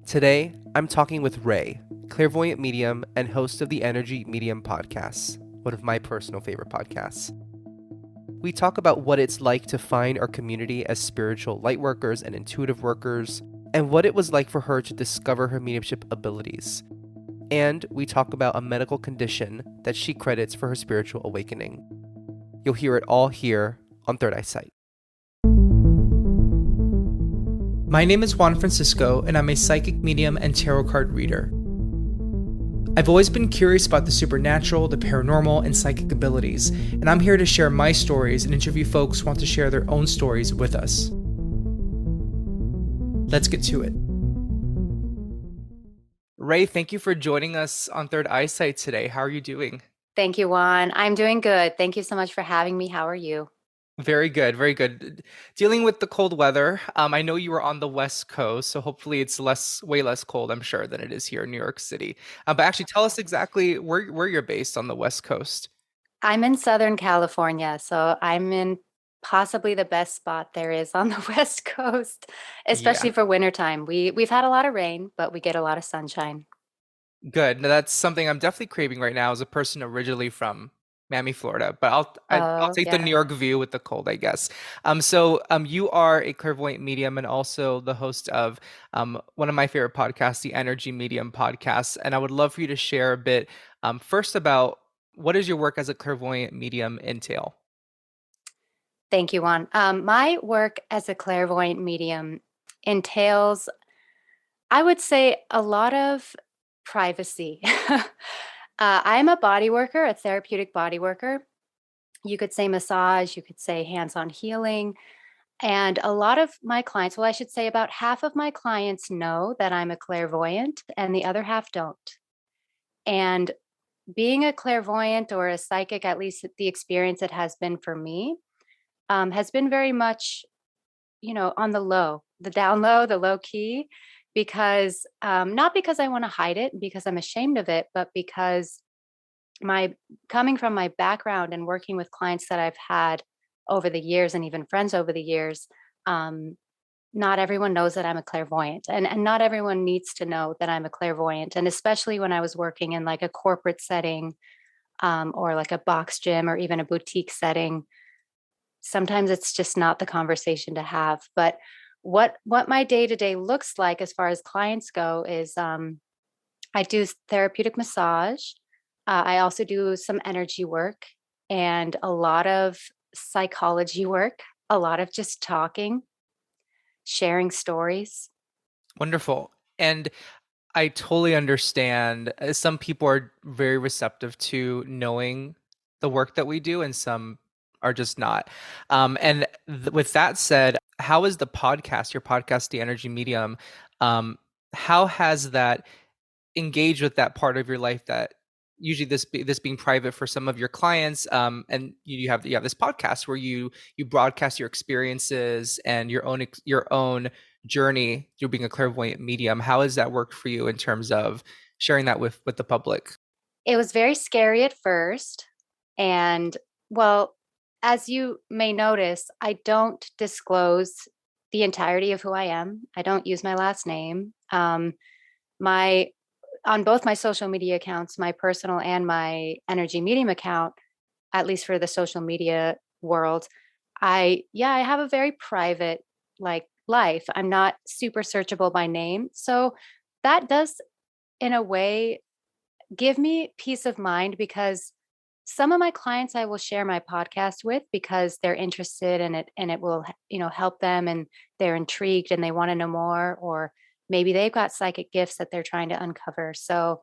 Today, I'm talking with Ray, clairvoyant medium and host of the Energy Medium podcast, one of my personal favorite podcasts. We talk about what it's like to find our community as spiritual light workers and intuitive workers, and what it was like for her to discover her mediumship abilities. And we talk about a medical condition that she credits for her spiritual awakening. You'll hear it all here on Third Eyesight. My name is Juan Francisco, and I'm a psychic medium and tarot card reader. I've always been curious about the supernatural, the paranormal, and psychic abilities, and I'm here to share my stories and interview folks who want to share their own stories with us. Let's get to it. Ray, thank you for joining us on Third Eyesight today. How are you doing? Thank you, Juan. I'm doing good. Thank you so much for having me. How are you? Very good, very good. Dealing with the cold weather. I know you were on the West Coast, so hopefully it's way less cold, I'm sure, than it is here in New York City. But actually, tell us exactly where you're based on the West Coast. I'm in Southern California, so I'm in possibly the best spot there is on the West Coast, Yeah, especially for wintertime. We've had a lot of rain, but we get a lot of sunshine. good. Now, that's something I'm definitely craving right now as a person originally from Miami, Florida. But I'll Oh, take the New yeah. York view with the cold, I guess. So you are a clairvoyant medium and also the host of one of my favorite podcasts, the Energy Medium podcast. And I would love for you to share a bit first about what does your work as a clairvoyant medium entail? Thank you, Juan. My work as a clairvoyant medium entails, I would say, a lot of privacy. I'm a body worker, a therapeutic body worker. You could say massage, you could say hands on healing. And a lot of my clients, well, I should say about half of my clients know that I'm a clairvoyant and the other half don't. And being a clairvoyant or a psychic, at least the experience it has been for me, has been very much, on the low, the down low, the low key, because not because I want to hide it, because I'm ashamed of it, but because my coming from my background and working with clients that I've had over the years and even friends over the years, um, not everyone knows that I'm a clairvoyant, and not everyone needs to know that I'm a clairvoyant. And especially when I was working in like a corporate setting, or like a box gym or even a boutique setting, sometimes it's just not the conversation to have. But what my day to day looks like as far as clients go is I do therapeutic massage. I also do some energy work and a lot of psychology work, a lot of just talking, sharing stories. Wonderful. And I totally understand. Some people are very receptive to knowing the work that we do, and some are just not. With that said, how is your podcast, The Energy Medium, how has that engaged with that part of your life that usually this being private for some of your clients, and you have this podcast where you broadcast your experiences and your own journey through being a clairvoyant medium. How has that worked for you in terms of sharing that with the public? It was very scary at first. And well, as you may notice, I don't disclose the entirety of who I am. I don't use my last name. My On both my social media accounts, my personal and my energy medium account, at least for the social media world, I have a very private like life. I'm not super searchable by name. So that does in a way give me peace of mind because some of my clients I will share my podcast with because they're interested in it and it will, help them and they're intrigued and they want to know more, or maybe they've got psychic gifts that they're trying to uncover. So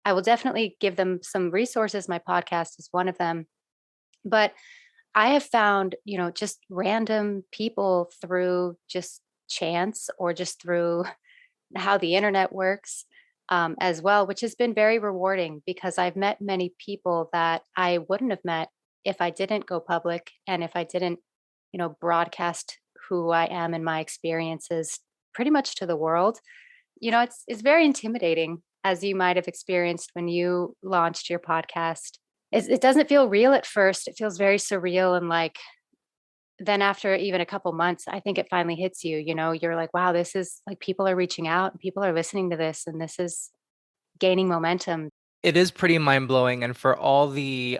I will definitely give them some resources. My podcast is one of them. But I have found, just random people through just chance or just through how the internet works, as well, which has been very rewarding because I've met many people that I wouldn't have met if I didn't go public and if I didn't, broadcast who I am and my experiences pretty much to the world. It's very intimidating, as you might have experienced when you launched your podcast. It doesn't feel real at first. It feels very surreal and like then after even a couple months, I think it finally hits you, you're like, wow, this is like people are reaching out, people are listening to this, and this is gaining momentum. It is pretty mind-blowing, and for all the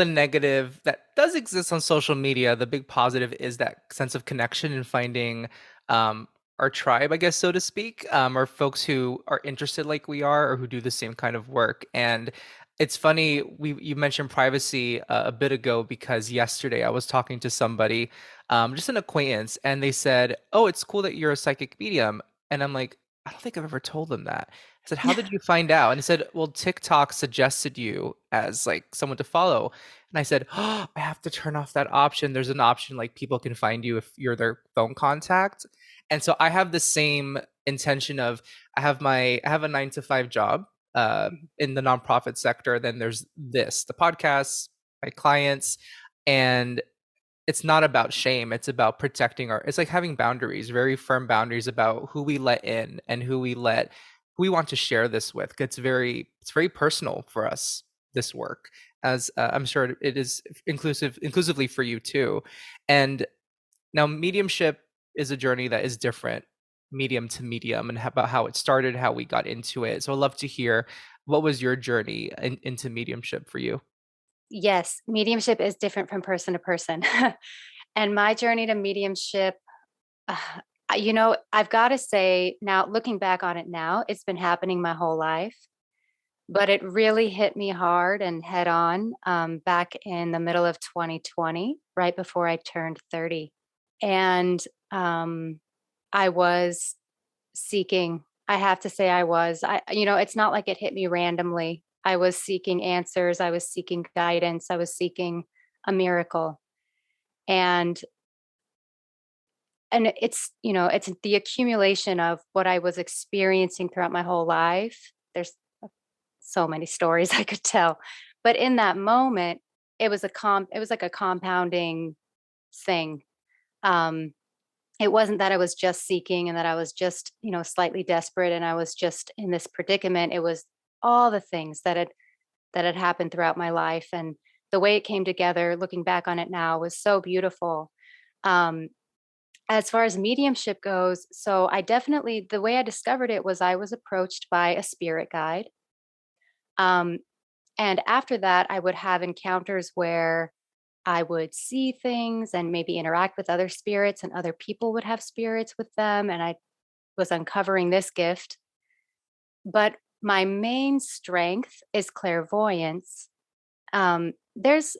negative that does exist on social media, the big positive is that sense of connection and finding um, our tribe, I guess, so to speak, or folks who are interested like we are or who do the same kind of work. And it's funny, you mentioned privacy a bit ago because yesterday I was talking to somebody, just an acquaintance, and they said, "Oh, it's cool that you're a psychic medium." And I'm like, I don't think I've ever told them that. I said, "How did you find out?" And he said, "Well, TikTok suggested you as like someone to follow." And I said, "Oh, I have to turn off that option. There's an option like people can find you if you're their phone contact." And so I have the same intention of I have a 9 to 5 job in the nonprofit sector. Then there's the podcasts, my clients, and it's not about shame. It's about protecting it's like having boundaries, very firm boundaries about who we let in and who we want to share this with. It's very personal for us, this work, as I'm sure it is inclusively for you too. And now mediumship is a journey that is different, medium to medium, and about how it started, how we got into it. So I'd love to hear what was your journey into mediumship for you? Yes, mediumship is different from person to person. And my journey to mediumship, uh, I've got to say now, looking back on it now, it's been happening my whole life, but it really hit me hard and head on back in the middle of 2020, right before I turned 30. And um, I was seeking, I have to say, it's not like it hit me randomly. I was seeking answers, I was seeking guidance, I was seeking a miracle. And it's the accumulation of what I was experiencing throughout my whole life. There's so many stories I could tell. But in that moment, it was like a compounding thing. Um, it wasn't that I was just seeking and that I was just, slightly desperate and I was just in this predicament. It was all the things that had happened throughout my life, and the way it came together, looking back on it now, was so beautiful. Um, as far as mediumship goes, so the way I discovered it was I was approached by a spirit guide. Um, and after that, I would have encounters where I would see things and maybe interact with other spirits, and other people would have spirits with them. And I was uncovering this gift. But my main strength is clairvoyance. Clairvoyance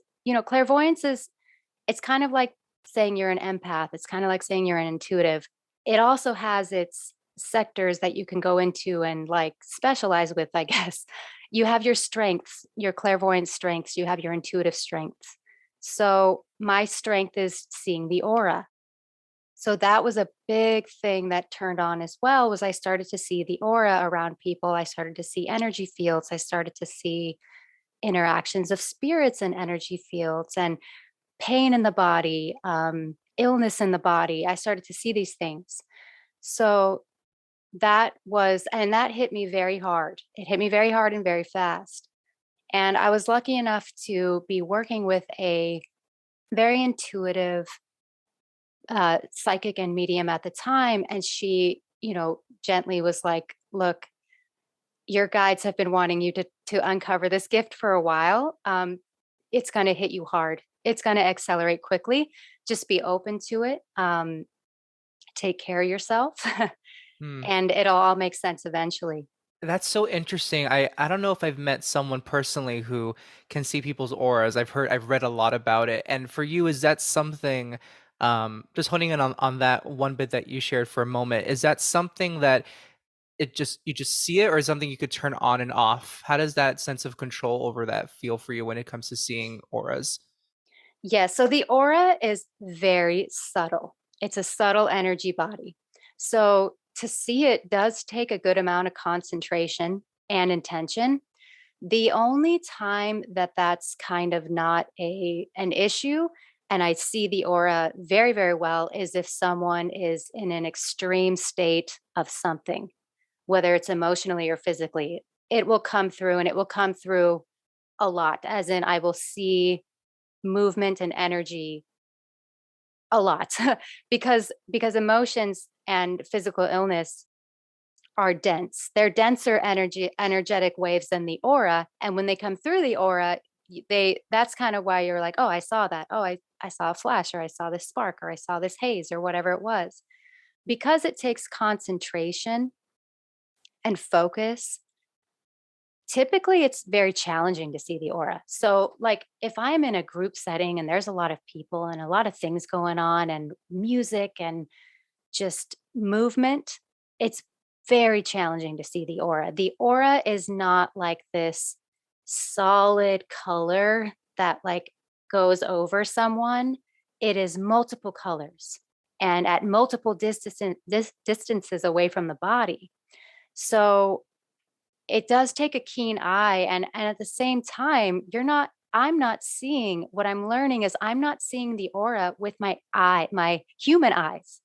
it's kind of like saying you're an empath. It's kind of like saying you're an intuitive. It also has its sectors that you can go into and like specialize with, I guess. You have your strengths, your clairvoyant strengths, you have your intuitive strengths. So my strength is seeing the aura. So that was a big thing that turned on as well, was I started to see the aura around people. I started to see energy fields. I started to see interactions of spirits and energy fields and pain in the body, illness in the body. I started to see these things. So and that hit me very hard. It hit me very hard and very fast. And I was lucky enough to be working with a very intuitive psychic and medium at the time. And she, gently was like, look, your guides have been wanting you to uncover this gift for a while. It's going to hit you hard. It's going to accelerate quickly. Just be open to it. Take care of yourself, Hmm. and it'll all make sense eventually. That's so interesting. I don't know if I've met someone personally who can see people's auras. I've read a lot about it. And for you, is that something, just honing in on that one bit that you shared for a moment, is that something that you just see it, or is something you could turn on and off? How does that sense of control over that feel for you when it comes to seeing auras? Yeah, so the aura is very subtle. It's a subtle energy body. So to see it does take a good amount of concentration and intention. The only time that that's kind of not an issue, and I see the aura very, very well, is if someone is in an extreme state of something, whether it's emotionally or physically. It will come through, and it will come through a lot, as in I will see movement and energy a lot because emotions and physical illness are dense. They're denser energetic waves than the aura, and when they come through the aura, they that's kind of why you're like, "Oh, I saw that. Oh, I saw a flash or I saw this spark or I saw this haze or whatever it was." Because it takes concentration and focus, typically it's very challenging to see the aura. So, like if I'm in a group setting and there's a lot of people and a lot of things going on and music and just movement, it's very challenging to see the aura. The aura is not like this solid color that like goes over someone. It is multiple colors and at multiple distances away from the body. So it does take a keen eye and at the same time, I'm not seeing what I'm learning is I'm not seeing the aura with my human eyes.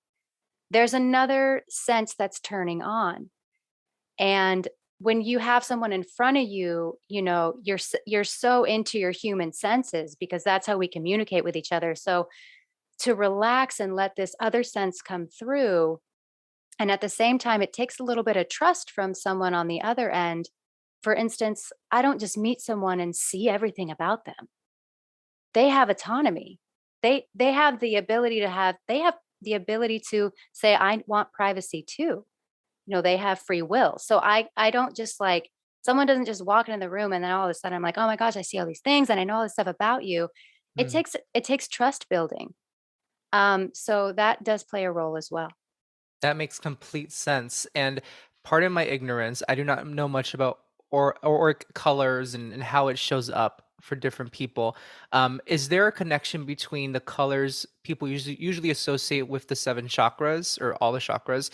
There's another sense that's turning on. And when you have someone in front of you, you know, you're so into your human senses because that's how we communicate with each other. So to relax and let this other sense come through, and at the same time it takes a little bit of trust from someone on the other end. For instance, I don't just meet someone and see everything about them. They have autonomy. They have the ability to have they have the ability to say, "I want privacy too." You know, they have free will. So I don't just like someone doesn't just walk into the room and then all of a sudden I'm like, "Oh my gosh, I see all these things and I know all this stuff about you." Mm. It takes trust building. So that does play a role as well. That makes complete sense. And pardon my ignorance, I do not know much about or colors and how it shows up for different people. Is there a connection between the colors people usually associate with the seven chakras or all the chakras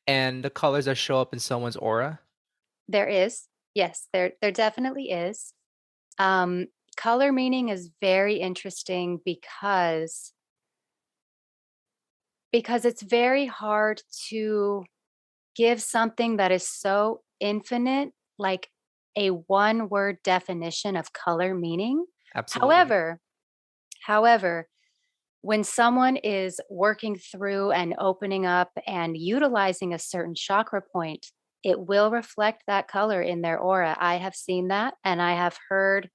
and the colors that show up in someone's aura? There is. Yes, there definitely is. Um, Color meaning is very interesting because it's very hard to give something that is so infinite, like a one word definition of color meaning. Absolutely. However, however, when someone is working through and opening up and utilizing a certain chakra point, it will reflect that color in their aura. I have seen that and I have heard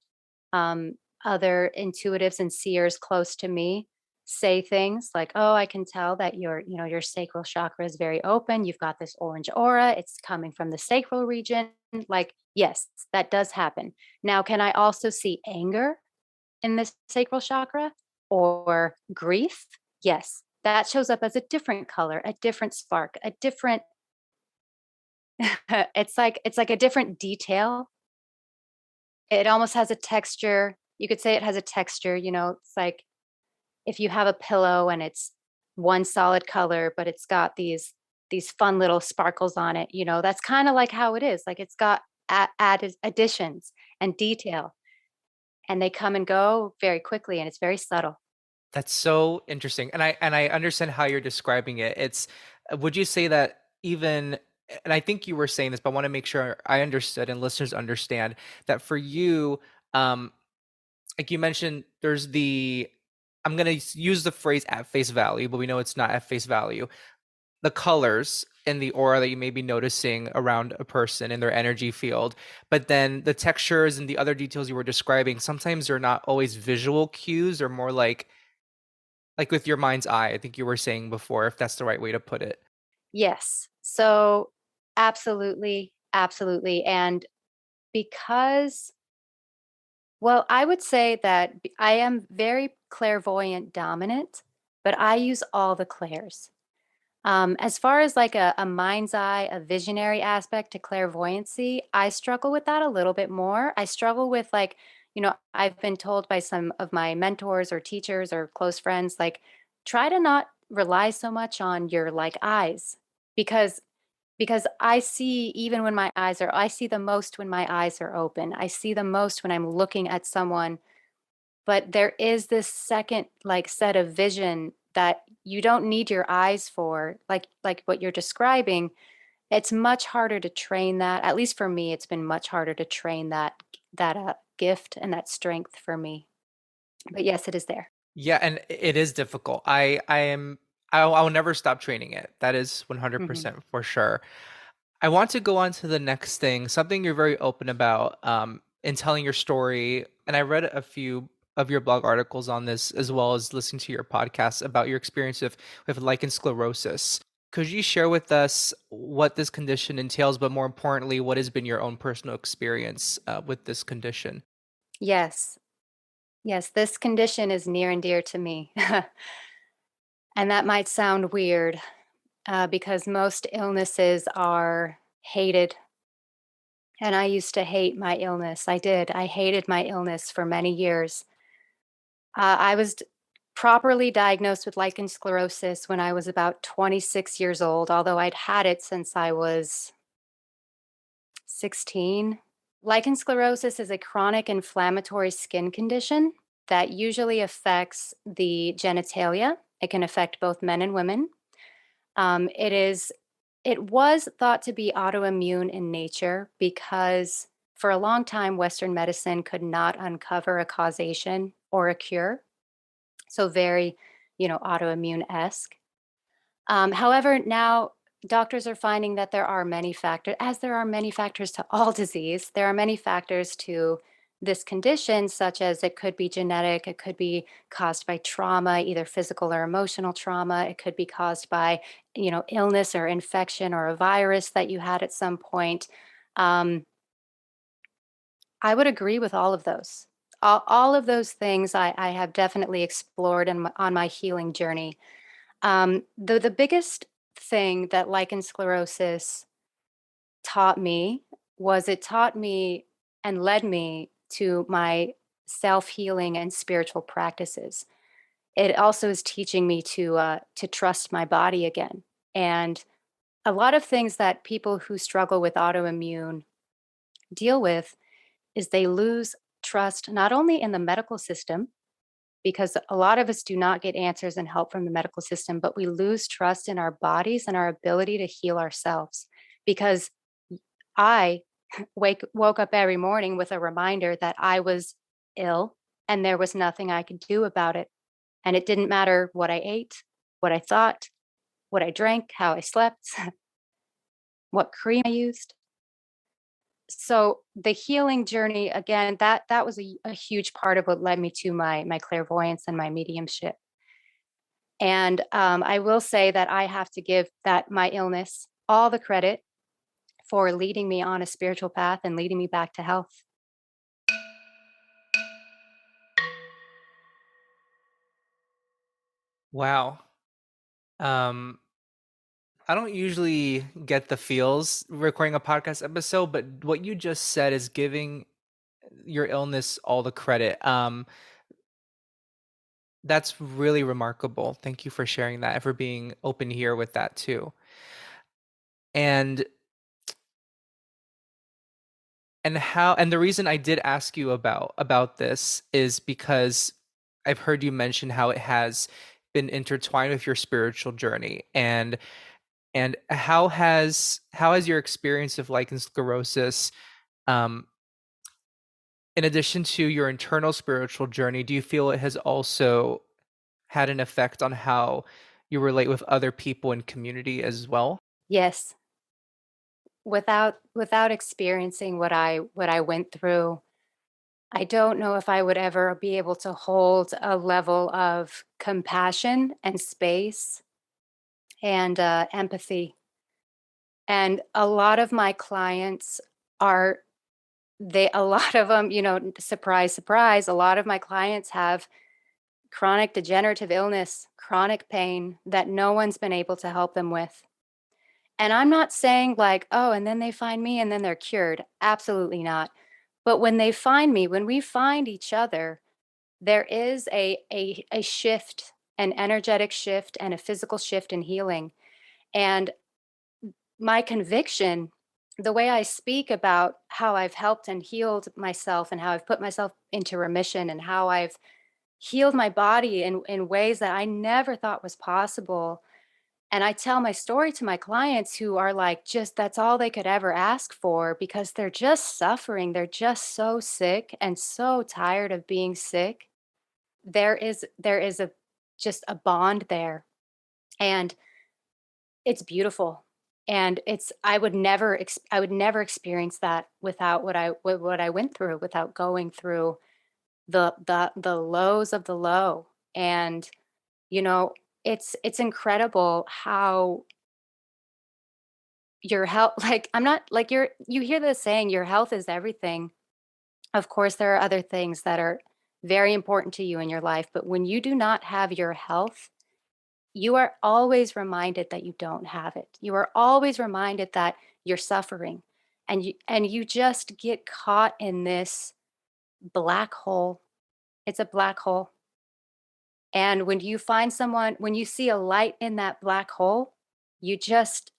um, other intuitives and seers close to me say things like, "Oh, I can tell that your sacral chakra is very open. You've got this orange aura. It's coming from the sacral region." Like, yes, that does happen. Now, can I also see anger in the sacral chakra or grief? Yes, that shows up as a different color, a different spark, a different. It's like a different detail. It almost has a texture. You could say it has a texture, you know, it's like if you have a pillow and it's one solid color, but it's got these fun little sparkles on it, you know, that's kind of like how it is. Like it's got added additions and detail, and they come and go very quickly, and it's very subtle. That's so interesting, and I understand how you're describing it. It's would you say that even and I think you were saying this, but I wanna make sure I understood and listeners understand that for you, um, like you mentioned, there's the I'm gonna use the phrase "at face value," but we know it's not at face value. The colors and the aura that you may be noticing around a person in their energy field, but then the textures and the other details you were describing, sometimes they're not always visual cues, they're more like with your mind's eye, I think you were saying before, if that's the right way to put it. Yes. So absolutely, absolutely. And because, well, I would say that I am very clairvoyant dominant, but I use all the clairs. As far as like a mind's eye, a visionary aspect to clairvoyancy, I struggle with that a little bit more. I struggle with like, you know, I've been told by some of my mentors or teachers or close friends, like, try to not rely so much on your like eyes because I see even when I see the most when my eyes are open. I see the most when I'm looking at someone, but there is this second, like, set of vision that you don't need your eyes for, like what you're describing. It's much harder to train that, at least for me, it's been much harder to train that gift and that strength for me. But yes, it is there. Yeah, and it is difficult. I'll never stop training it. That is Mhm. 100% for sure. I want to go on to the next thing, something you're very open about in telling your story. And I read a few of your blog articles on this, as well as listening to your podcast about your experience with lichen sclerosus. Could you share with us what this condition entails, but more importantly, what has been your own personal experience with this condition? Yes. Yes, this condition is near and dear to me. And that might sound weird, because most illnesses are hated. And I used to hate my illness. I did. I hated my illness for many years. I was properly diagnosed with lichen sclerosus when I was about 26 years old, although I'd had it since I was 16. Lichen sclerosus is a chronic inflammatory skin condition that usually affects the genitalia. It can affect both men and women. It is it was thought to be autoimmune in nature because for a long time Western medicine could not uncover a causation or a cure. So very, autoimmune-esque. However, now doctors are finding that there are many factors, as there are many factors to all disease, there are many factors to this condition, such as it could be genetic, it could be caused by trauma, either physical or emotional trauma, it could be caused by, illness or infection or a virus that you had at some point. Um, I would agree with all of those. All of those things I have definitely explored on my healing journey. The biggest thing that lichen sclerosis taught me was it taught me and led me to my self-healing and spiritual practices. It also is teaching me to trust my body again. And a lot of things that people who struggle with autoimmune deal with is they lose trust not only in the medical system, because a lot of us do not get answers and help from the medical system, but we lose trust in our bodies and our ability to heal ourselves. Because I woke up every morning with a reminder that I was ill and there was nothing I could do about it. And it didn't matter what I ate, what I thought, what I drank, how I slept, what cream I used. So the healing journey again, that was a huge part of what led me to my clairvoyance and my mediumship. And I will say that I have to give that my illness all the credit for leading me on a spiritual path and leading me back to health. Wow. Um, I don't usually get the feels recording a podcast episode, but what you just said is giving your illness all the credit. That's really remarkable. Thank you for sharing that and for being open here with that too. And and the reason I did ask you about this is because I've heard you mention how it has been intertwined with your spiritual journey. And how has your experience of lichen sclerosis, um, in addition to your internal spiritual journey, do you feel it has also had an effect on how you relate with other people in community as well? Yes, without experiencing what I went through, I don't know if I would ever be able to hold a level of compassion and space and empathy. And a lot of my clients are a lot of them, surprise, surprise, a lot of my clients have chronic degenerative illness, chronic pain that no one's been able to help them with. And I'm not saying like, oh, and then they find me and then they're cured. Absolutely not. But when they find me, when we find each other, there is a shift, an energetic shift and a physical shift in healing. And my conviction, the way I speak about how I've helped and healed myself and how I've put myself into remission and how I've healed my body in ways that I never thought was possible. And I tell my story to my clients who are like, just that's all they could ever ask for because they're just suffering. They're just so sick and so tired of being sick. there is a just a bond there, and it's beautiful. And it's I would never experience that without what I went through, without going through the lows of the low. And you know, it's incredible how your health like I'm not like you hear this saying your health is everything. Of course there are other things that are very important to you in your life, but when you do not have your health, you are always reminded that you don't have it. You are always reminded that you're suffering, and you just get caught in this black hole. It's a black hole. And when you see a light in that black hole, you just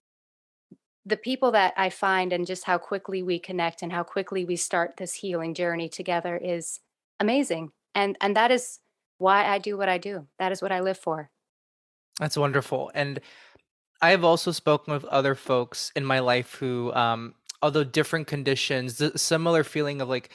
the people that I find and just how quickly we connect and how quickly we start this healing journey together is amazing. And that is why I do what I do. That is what I live for. That's wonderful. And I have also spoken with other folks in my life who, although different conditions, the similar feeling of like,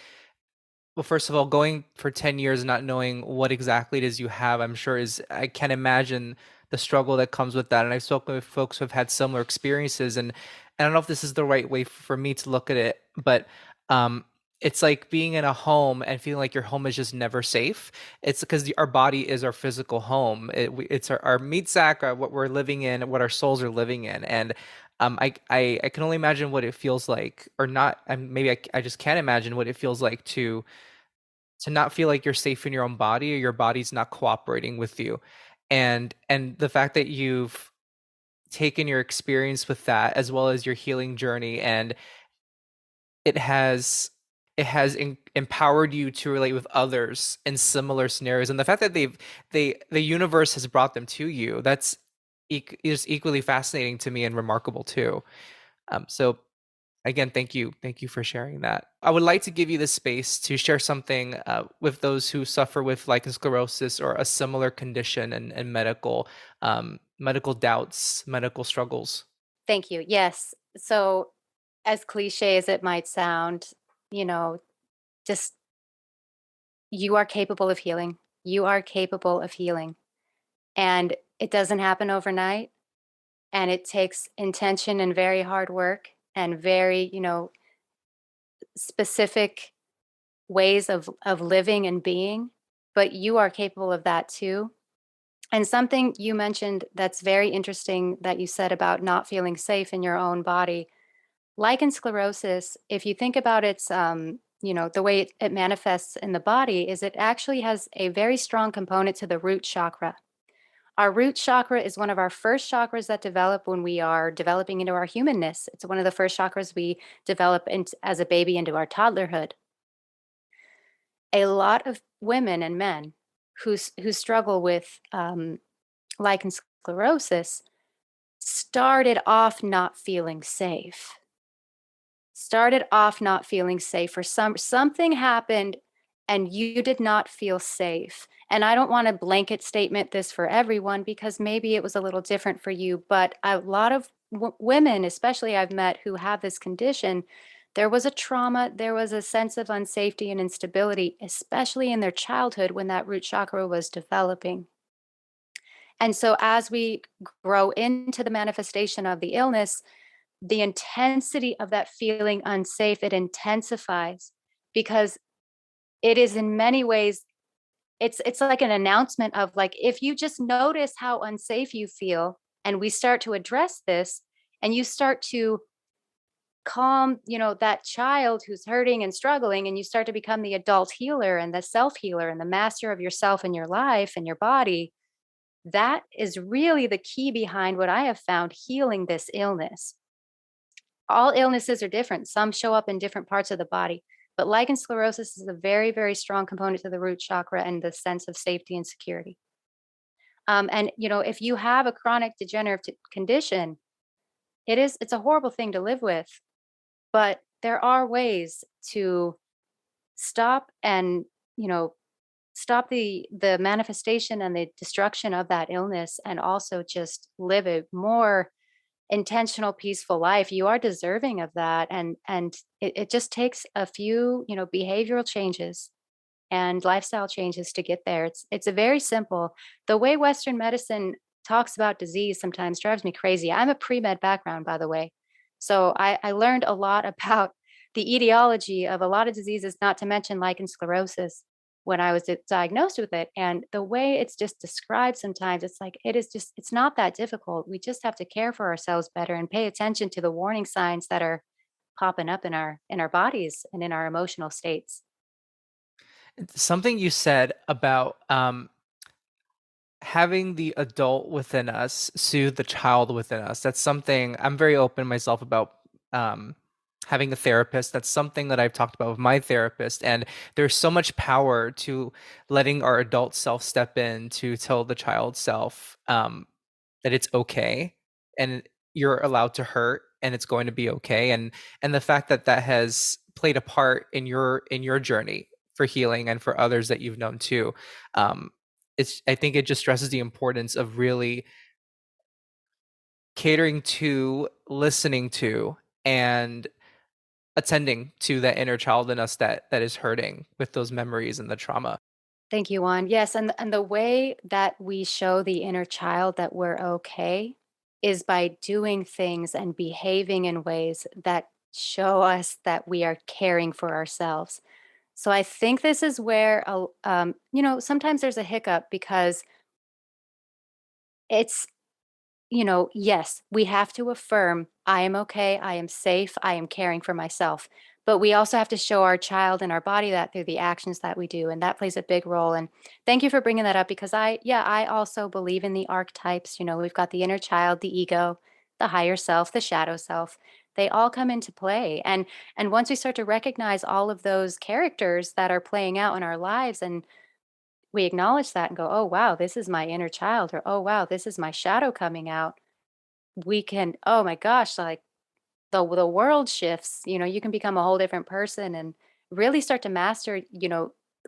well, first of all, going for 10 years and not knowing what exactly it is you have, I'm sure is, I can't imagine the struggle that comes with that. And I've spoken with folks who have had similar experiences. And I don't know if this is the right way for me to look at it, but um, it's like being in a home and feeling like your home is just never safe. It's because our body is our physical home. It's our meat sack, what we're living in, what our souls are living in. And I can only imagine what it feels like, or not. Maybe I just can't imagine what it feels like to not feel like you're safe in your own body, or your body's not cooperating with you. And the fact that you've taken your experience with that as well as your healing journey, and it has empowered you to relate with others in similar scenarios, and the fact that the universe has brought them to you, that's is equally fascinating to me and remarkable too. So again, thank you for sharing that. I would like to give you the space to share something with those who suffer with lichen sclerosis or a similar condition, and medical doubts, medical struggles. Thank you. Yes. So, as cliche as it might sound, you know, just you are capable of healing. You are capable of healing. And it doesn't happen overnight. And it takes intention and very hard work and very, specific ways of living and being. But you are capable of that too. And something you mentioned that's very interesting that you said about not feeling safe in your own body. Lichen sclerosis, if you think about its, the way it manifests in the body, is it actually has a very strong component to the root chakra. Our root chakra is one of our first chakras that develop when we are developing into our humanness. It's one of the first chakras we develop as a baby into our toddlerhood. A lot of women and men who struggle with lichen sclerosis started off not feeling safe for something happened and you did not feel safe. And I don't want to blanket statement this for everyone because maybe it was a little different for you, but a lot of women, especially I've met who have this condition, there was a trauma, there was a sense of unsafety and instability, especially in their childhood when that root chakra was developing. And so as we grow into the manifestation of the illness, the intensity of that feeling unsafe, it intensifies because it is in many ways it's like an announcement of like if you just notice how unsafe you feel and we start to address this and you start to calm, that child who's hurting and struggling and you start to become the adult healer and the self healer and the master of yourself and your life and your body, that is really the key behind what I have found healing this illness. All illnesses are different. Some show up in different parts of the body, but lichen sclerosis is a very, very strong component to the root chakra and the sense of safety and security. And if you have a chronic degenerative condition, it's a horrible thing to live with, but there are ways to stop and you know stop the manifestation and the destruction of that illness, and also just live a more intentional peaceful life. You are deserving of that, and it just takes a few behavioral changes and lifestyle changes to get there. It's a very simple. The way Western medicine talks about disease sometimes drives me crazy. I'm a pre-med background, by the way. So I learned a lot about the etiology of a lot of diseases, not to mention lichen sclerosus when I was diagnosed with it. And the way it's just described sometimes, it's like it is just, it's not that difficult. We just have to care for ourselves better and pay attention to the warning signs that are popping up in our bodies and in our emotional states. Something you said about having the adult within us soothe the child within us. That's something I'm very open myself about. Um, Having a therapist, that's something that I've talked about with my therapist. And there's so much power to letting our adult self step in to tell the child self that it's okay and you're allowed to hurt and it's going to be okay. And the fact that that has played a part in your journey for healing and for others that you've known too. um, it's I think it just stresses the importance of really catering to, listening to, and attending to that inner child in us that is hurting with those memories and the trauma. Thank you, Juan. Yes, and the way that we show the inner child that we're okay is by doing things and behaving in ways that show us that we are caring for ourselves. So I think this is where, sometimes there's a hiccup because it's yes, we have to affirm, I am okay, I am safe, I am caring for myself. But we also have to show our child and our body that through the actions that we do. And that plays a big role. And thank you for bringing that up because I also believe in the archetypes. We've got the inner child, the ego, the higher self, the shadow self. They all come into play. And once we start to recognize all of those characters that are playing out in our lives and we acknowledge that and go, oh, wow, this is my inner child, or oh, wow, this is my shadow coming out, we can, oh my gosh, like the world shifts, you can become a whole different person and really start to master,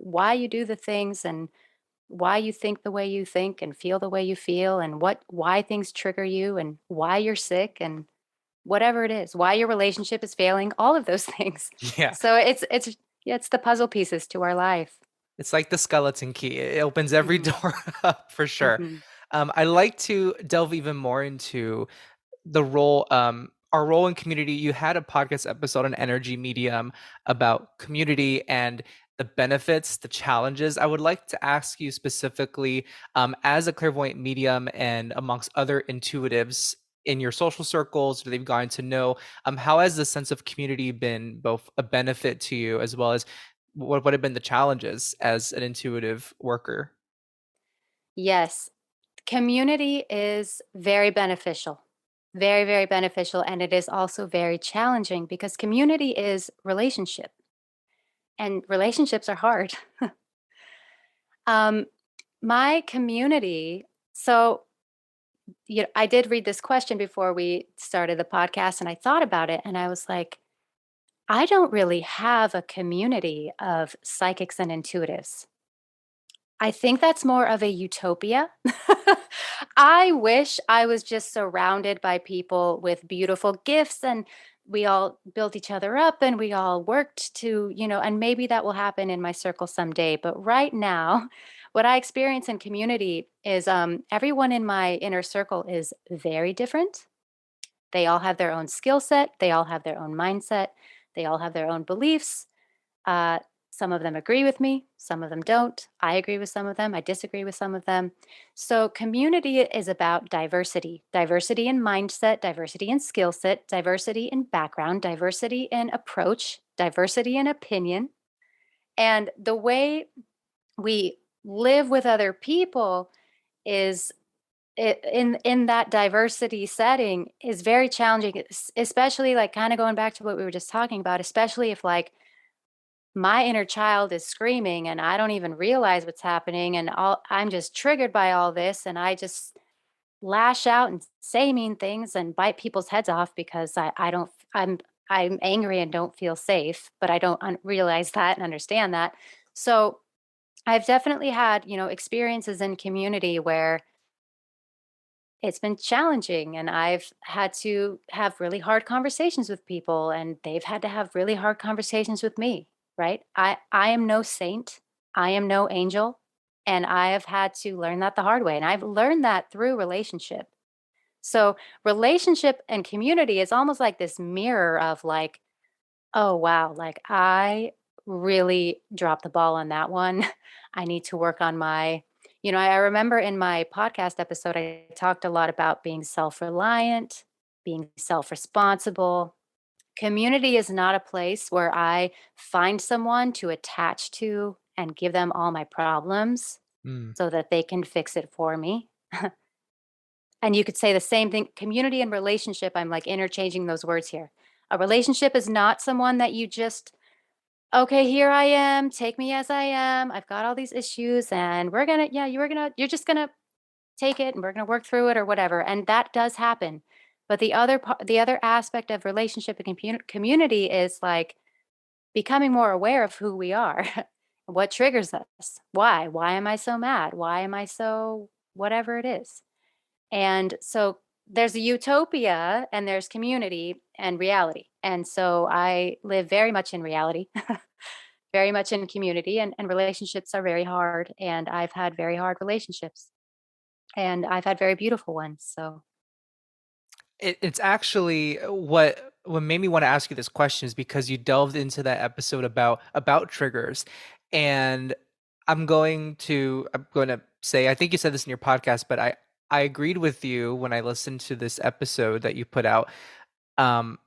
why you do the things and why you think the way you think and feel the way you feel and why things trigger you and why you're sick and whatever it is, why your relationship is failing, all of those things. Yeah, So it's yeah, it's the puzzle pieces to our life. it's like the skeleton key. It opens every Hmm. door up for sure. Hmm. I like to delve even more into the role our role in community. You had a podcast episode on energy medium about community and the benefits, the challenges. I would like to ask you specifically, as a clairvoyant medium and amongst other intuitives in your social circles that they've gotten to know, how has the sense of community been both a benefit to you as well as what have been the challenges as an intuitive worker? Yes, community is very beneficial, very, very beneficial. And it is also very challenging because community is relationship and relationships are hard. um, my community, so I did read this question before we started the podcast and I thought about it and I was like, I don't really have a community of psychics and intuitives. I think that's more of a utopia. I wish I was just surrounded by people with beautiful gifts and we all built each other up and we all worked to, and maybe that will happen in my circle someday. But right now, what I experience in community is everyone in my inner circle is very different. They all have their own skill set, they all have their own mindset, they all have their own beliefs. uh, some of them agree with me, some of them don't. I agree with some of them, I disagree with some of them. So, community is about diversity, diversity in mindset, diversity in skill set, diversity in background, diversity in approach, diversity in opinion. And the way we live with other people is in that diversity setting is very challenging, especially like kind of going back to what we were just talking about, especially if like my inner child is screaming and I don't even realize what's happening and I'm just triggered by all this and I just lash out and say mean things and bite people's heads off because I don't I'm angry and don't feel safe, but I don't realize that and understand that. So I've definitely had, experiences in community where it's been challenging and I've had to have really hard conversations with people and they've had to have really hard conversations with me, right? I am no saint. I am no angel, and I have had to learn that the hard way, and I've learned that through relationship. So, relationship and community is almost like this mirror of like, oh, wow, like I really dropped the ball on that one. I need to work on my, I remember in my podcast episode, I talked a lot about being self reliant, being self responsible. Community is not a place where I find someone to attach to and give them all my problems Mm. so that they can fix it for me. And you could say the same thing, community and relationship, I'm like interchanging those words here. A relationship is not someone that you just, okay, here I am, take me as I am. I've got all these issues and yeah, you're just gonna take it and we're gonna work through it or whatever. And that does happen. But the other aspect of relationship and community is like becoming more aware of who we are, what triggers us, why? Why am I so mad? Why am I so whatever it is? And so there's a utopia and there's community and reality. And so I live very much in reality, very much in community, and relationships are very hard. And I've had very hard relationships and I've had very beautiful ones. So, It's actually what made me want to ask you this question is because you delved into that episode about triggers, and I'm going to say I think you said this in your podcast, but I agreed with you when I listened to this episode that you put out. Um,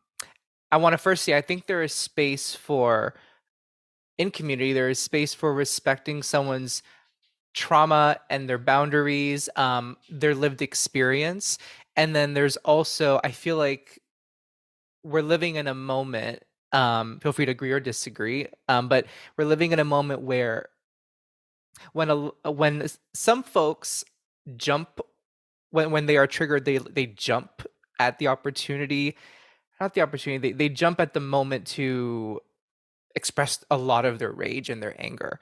I want to first say I think there is space for in community there is space for respecting someone's trauma and their boundaries, their lived experience. And then there's also, I feel like we're living in a moment, feel free to agree or disagree, but we're living in a moment where some folks jump when they are triggered, they jump at the opportunity, not the opportunity, they jump at the moment to express a lot of their rage and their anger.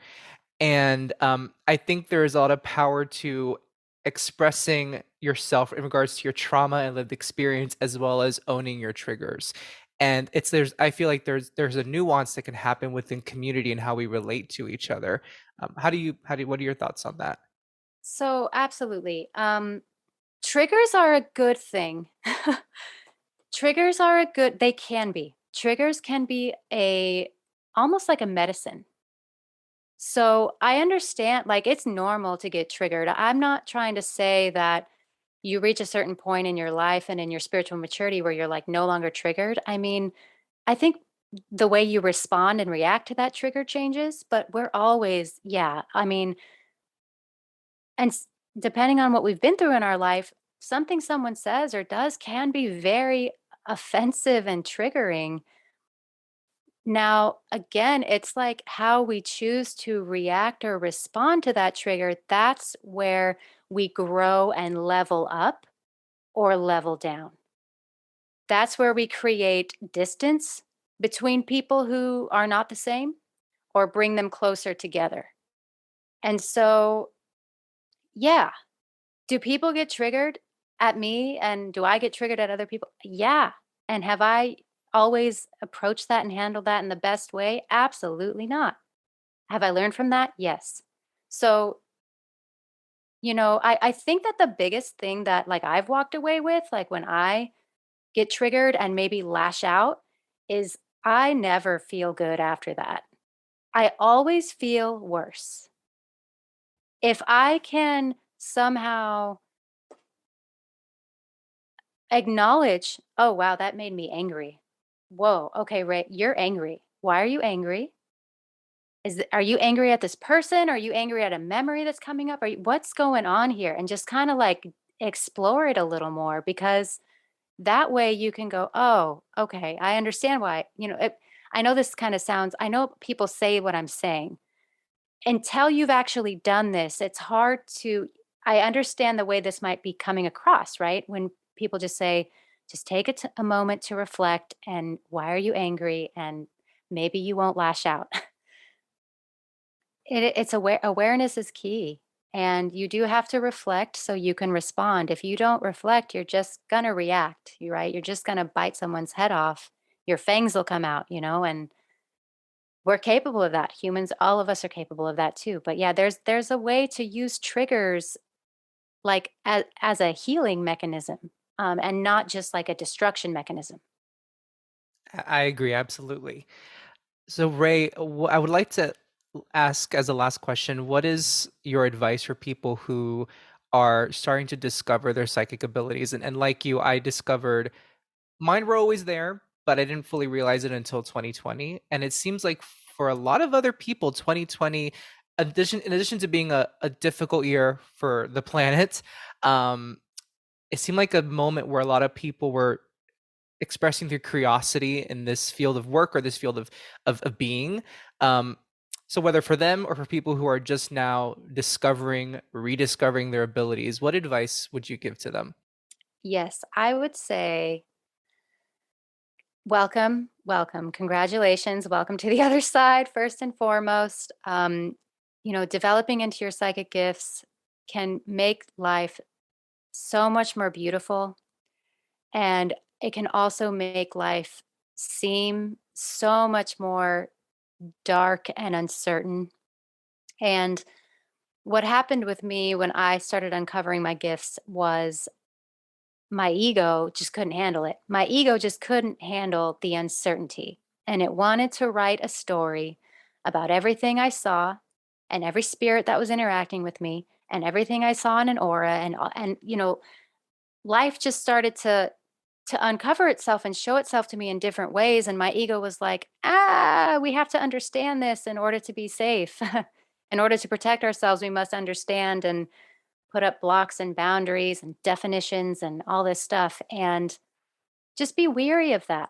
And I think there is a lot of power to expressing yourself in regards to your trauma and lived experience, as well as owning your triggers. And I feel like there's a nuance that can happen within community and how we relate to each other. What are your thoughts on that? so absolutely. Triggers are a good thing. Triggers are a good, they can be. Triggers can be almost like a medicine. So I understand, like, it's normal to get triggered. I'm not trying to say that you reach a certain point in your life and in your spiritual maturity where you're like no longer triggered. I mean, I think the way you respond and react to that trigger changes, but we're always, yeah. I mean, and depending on what we've been through in our life, something someone says or does can be very offensive and triggering. Now, again, it's like how we choose to react or respond to that trigger. That's where we grow and level up or level down. That's where we create distance between people who are not the same or bring them closer together. And so, yeah, do people get triggered at me and do I get triggered at other people? Yeah. And have I always approached that and handled that in the best way? Absolutely not. Have I learned from that? Yes. So, I think that the biggest thing that like I've walked away with, like when I get triggered and maybe lash out, is I never feel good after that. I always feel worse. If I can somehow acknowledge, oh, wow, that made me angry. Whoa, okay, Ray, you're angry. Why are you angry? Are you angry at this person? Are you angry at a memory that's coming up? What's going on here? And just kind of like explore it a little more because that way you can go, oh, okay, I understand why. I know this kind of sounds, I know people say what I'm saying. Until you've actually done this, it's hard to, I understand the way this might be coming across, right? When people just say, just take a moment to reflect and why are you angry? And maybe you won't lash out. It's awareness is key, and you do have to reflect so you can respond. If you don't reflect, you're just gonna react. You're right. You're just gonna bite someone's head off. Your fangs will come out, and We're capable of that. Humans, all of us are capable of that too. But yeah, there's a way to use triggers like as a healing mechanism, and not just like a destruction mechanism. I agree, absolutely. So, Ray, I would like to ask as a last question, what is your advice for people who are starting to discover their psychic abilities? And like you, I discovered mine were always there, but I didn't fully realize it until 2020. And it seems like for a lot of other people, 2020, in addition to being a difficult year for the planet, um, it seemed like a moment where a lot of people were expressing their curiosity in this field of work or this field of being. Um, so whether for them or for people who are just now discovering, rediscovering their abilities, what advice would you give to them? Yes, I would say welcome, welcome. Congratulations. Welcome to the other side, first and foremost. Developing into your psychic gifts can make life so much more beautiful. And it can also make life seem so much more dark and uncertain. And what happened with me when I started uncovering my gifts was my ego just couldn't handle it. My ego just couldn't handle the uncertainty. And it wanted to write a story about everything I saw and every spirit that was interacting with me and everything I saw in an aura and life just started to uncover itself and show itself to me in different ways, and my ego was like, we have to understand this in order to be safe. In order to protect ourselves, we must understand and put up blocks and boundaries and definitions and all this stuff, and just be weary of that.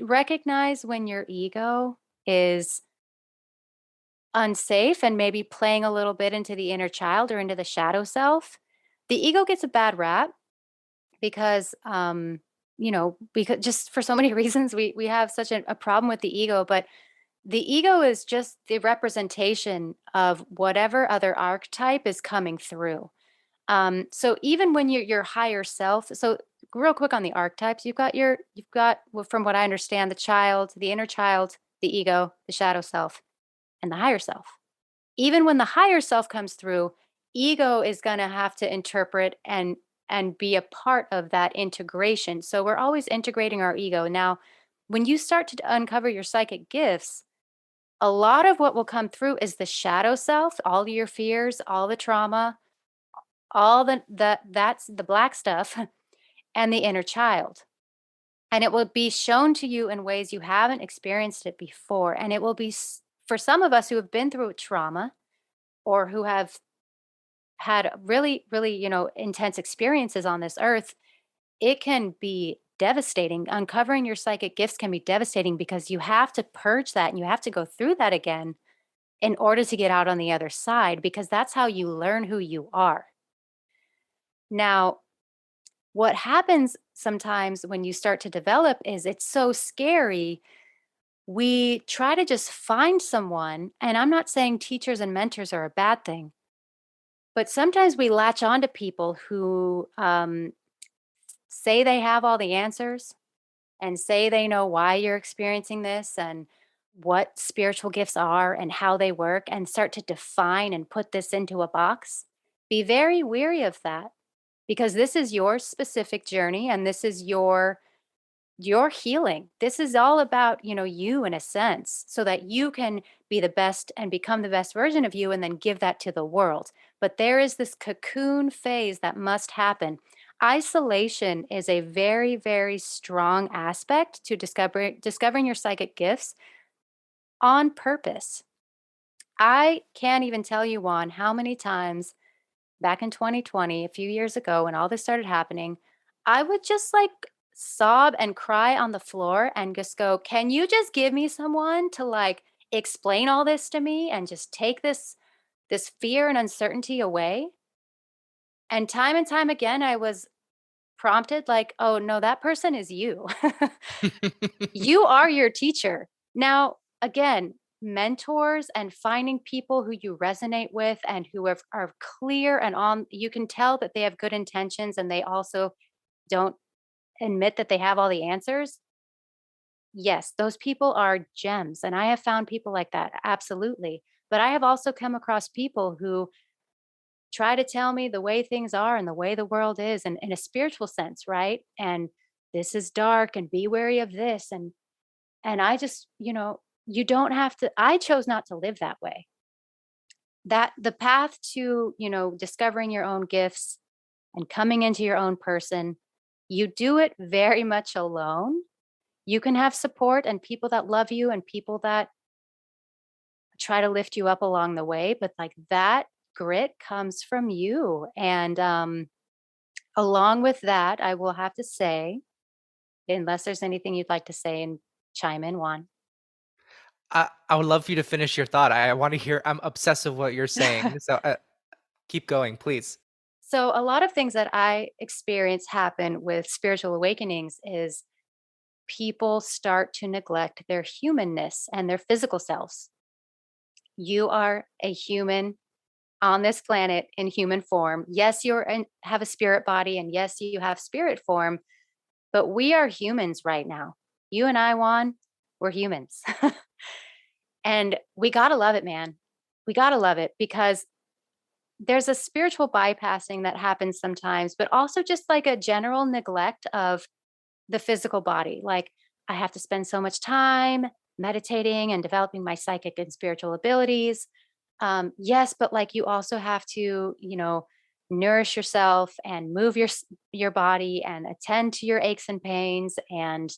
Recognize when your ego is unsafe and maybe playing a little bit into the inner child or into the shadow self. The ego gets a bad rap because because just for so many reasons we have such a problem with the ego, but the ego is just the representation of whatever other archetype is coming through. So even when you're your higher self, so real quick on the archetypes, you've got well, from what I understand, the child, the inner child, the ego, the shadow self, and the higher self. Even when the higher self comes through, ego is going to have to interpret and be a part of that integration. So we're always integrating our ego. Now, when you start to uncover your psychic gifts, a lot of what will come through is the shadow self, all your fears, all the trauma, all that's the black stuff and the inner child. And it will be shown to you in ways you haven't experienced it before, and it will be for some of us who have been through trauma or who have had really, really, intense experiences on this earth, it can be devastating. Uncovering your psychic gifts can be devastating because you have to purge that and you have to go through that again in order to get out on the other side, because that's how you learn who you are. Now, what happens sometimes when you start to develop is it's so scary. We try to just find someone, and I'm not saying teachers and mentors are a bad thing, but sometimes we latch on to people who say they have all the answers and say they know why you're experiencing this and what spiritual gifts are and how they work, and start to define and put this into a box. Be very weary of that, because this is your specific journey and this is your healing. This is all about, you in a sense, so that you can be the best and become the best version of you and then give that to the world. But there is this cocoon phase that must happen. Isolation is a very, very strong aspect to discovering your psychic gifts on purpose. I can't even tell you, Juan, how many times back in 2020, a few years ago, when all this started happening, I would just like sob and cry on the floor and just go, "Can you just give me someone to like explain all this to me and just take this fear and uncertainty away?" And time again, I was prompted like, "Oh no, that person is you." You are your teacher. Now, again, mentors and finding people who you resonate with and who are clear and on, you can tell that they have good intentions and they also don't admit that they have all the answers. Yes, those people are gems, and I have found people like that, absolutely. But I have also come across people who try to tell me the way things are and the way the world is, and in a spiritual sense, right? And this is dark and be wary of this. And I just, you don't have to, I chose not to live that way. That the path to, discovering your own gifts and coming into your own person, you do it very much alone. You can have support and people that love you and people that try to lift you up along the way, but like that grit comes from you. And along with that, I will have to say, unless there's anything you'd like to say and chime in, Juan. I would love for you to finish your thought. I want to hear. I'm obsessed with what you're saying. So keep going, please. So, a lot of things that I experience happen with spiritual awakenings is people start to neglect their humanness and their physical selves. You are a human on this planet in human form. Yes, have a spirit body, and yes, you have spirit form, but we are humans right now. You and I, Juan, we're humans. And we got to love it, man. We got to love it because there's a spiritual bypassing that happens sometimes, but also just like a general neglect of the physical body. Like, I have to spend so much time meditating and developing my psychic and spiritual abilities. Yes, but like you also have to, nourish yourself and move your body and attend to your aches and pains and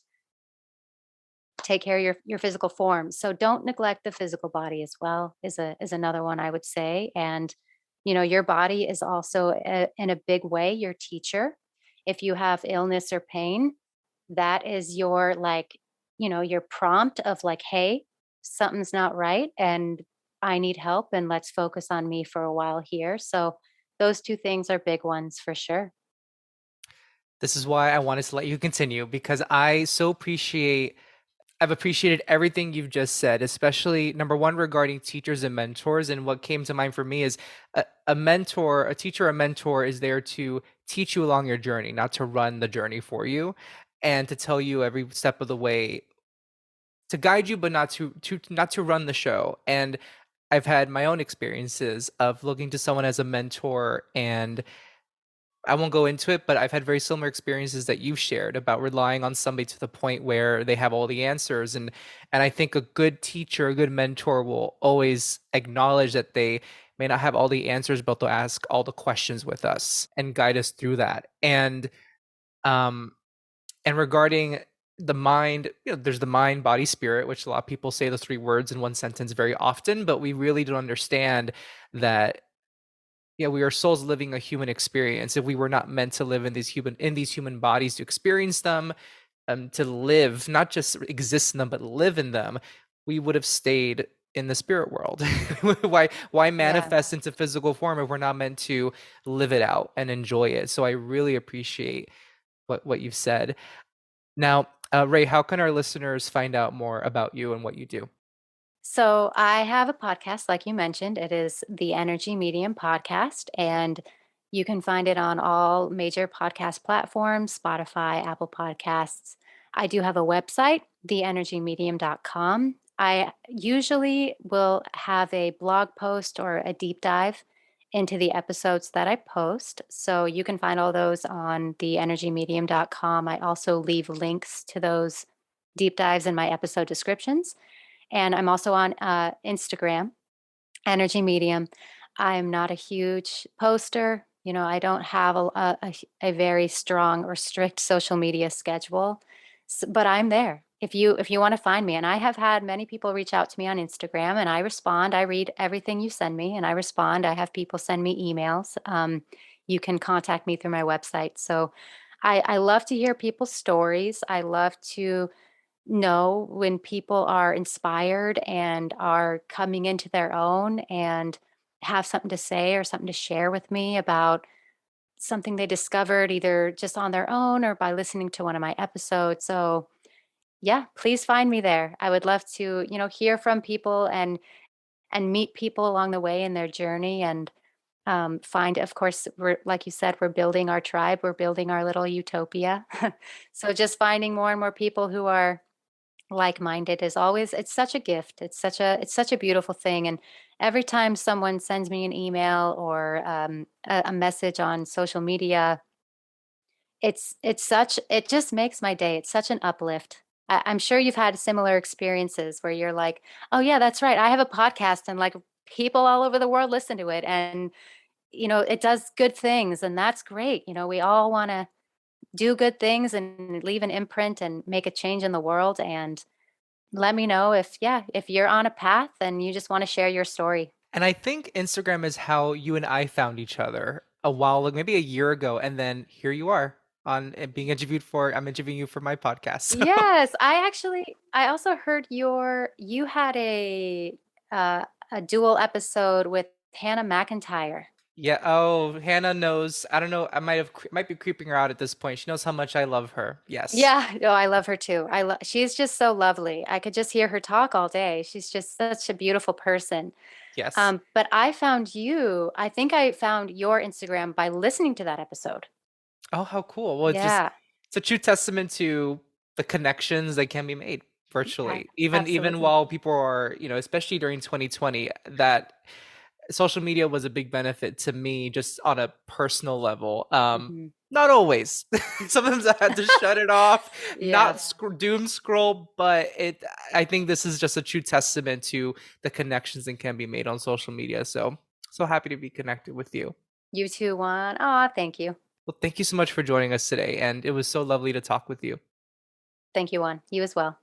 take care of your physical form. So don't neglect the physical body as well is another one I would say. And your body is also in a big way your teacher. If you have illness or pain, that is your like, your prompt of like, hey, something's not right and I need help and let's focus on me for a while here. So those two things are big ones for sure. This is why I wanted to let you continue because I've appreciated everything you've just said, especially number one regarding teachers and mentors. And what came to mind for me is a mentor, a teacher, a mentor is there to teach you along your journey, not to run the journey for you, and to tell you every step of the way, to guide you, but not to run the show. And I've had my own experiences of looking to someone as a mentor, and I won't go into it, but I've had very similar experiences that you've shared about relying on somebody to the point where they have all the answers. And I think a good teacher, a good mentor will always acknowledge that they may not have all the answers, but they'll ask all the questions with us and guide us through that. Um and regarding the mind, there's the mind, body, spirit, which a lot of people say the three words in one sentence very often, but we really don't understand that we are souls living a human experience. If we were not meant to live in these human bodies to experience them, to live, not just exist in them, but live in them, we would have stayed in the spirit world. Why Yeah. manifest into physical form if we're not meant to live it out and enjoy it? So I really appreciate what you've said. Now, Ray, how can our listeners find out more about you and what you do? So I have a podcast, like you mentioned. It is the Energy Medium Podcast, and you can find it on all major podcast platforms, Spotify, Apple Podcasts. I do have a website, theenergymedium.com. I usually will have a blog post or a deep dive into the episodes that I post. So you can find all those on theenergymedium.com. I also leave links to those deep dives in my episode descriptions. And I'm also on Instagram, Energy Medium. I'm not a huge poster. I don't have a very strong or strict social media schedule, but I'm there. If you want to find me, and I have had many people reach out to me on Instagram, and I respond. I read everything you send me, and I respond. I have people send me emails. You can contact me through my website. So I love to hear people's stories. I love to know when people are inspired and are coming into their own and have something to say or something to share with me about something they discovered either just on their own or by listening to one of my episodes. So, yeah, please find me there. I would love to, hear from people and meet people along the way in their journey and find, of course, we're like you said, we're building our tribe, we're building our little utopia. So just finding more and more people who are like-minded is always it's such a gift. It's such a beautiful thing, and every time someone sends me an email or, a message on social media, it's such it just makes my day. It's such an uplift. I'm sure you've had similar experiences where you're like, "Oh, yeah, that's right. I have a podcast and, like, people all over the world listen to it, and, it does good things, and that's great." We all wanna do good things and leave an imprint and make a change in the world, and let me know if yeah, if you're on a path and you just wanna share your story. And I think Instagram is how you and I found each other a while, like maybe a year ago, and then here you are on being interviewed for. I'm interviewing you for my podcast. So Yes, I also heard you had a dual episode with Hannah McIntyre. yeah. Oh, Hannah knows. I don't know. I might be creeping her out at this point. She knows how much I love her. Yes. Yeah, no, I love her too. She's just so lovely. I could just hear her talk all day. She's just such a beautiful person. Yes. But I think I found your Instagram by listening to that episode. Oh, how cool. Well, Yeah, it's a true testament to the connections that can be made a virtually. Even absolutely. while people are, especially during 2020, that social media was a big benefit to me just on a personal level. Mhm. Not always. Sometimes I had to shut it off, Yeah. not doom scroll, but I think this is just a true testament to the connections that can be made on social media. So, so happy to be connected with you. You too, Juan. Aw, thank you. Well, thank you so much for joining us today, and it was so lovely to talk with you. Thank you, Juan. You as well.